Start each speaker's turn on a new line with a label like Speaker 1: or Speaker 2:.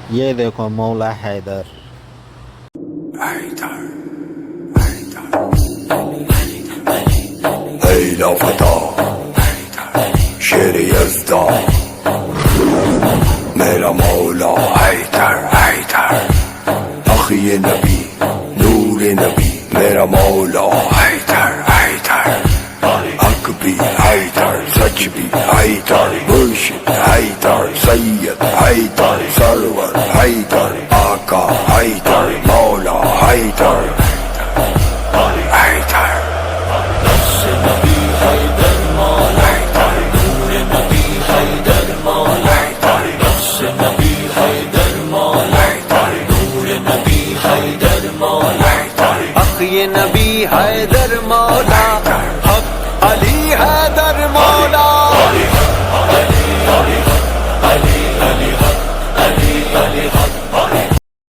Speaker 1: یہ دیکھو مولا حیدر.
Speaker 2: حیدر فتح شیر یزداں میرا مولا حیدر حیدر اخی نبی نور نبی میرا مولا حیدر حیدر حق بھی حیدر سچ بھی حیدر مرشد حیدر سید حیدر سرور حیدر آقا حیدر مولا حیدر حیدر
Speaker 3: اخی نبی حیدر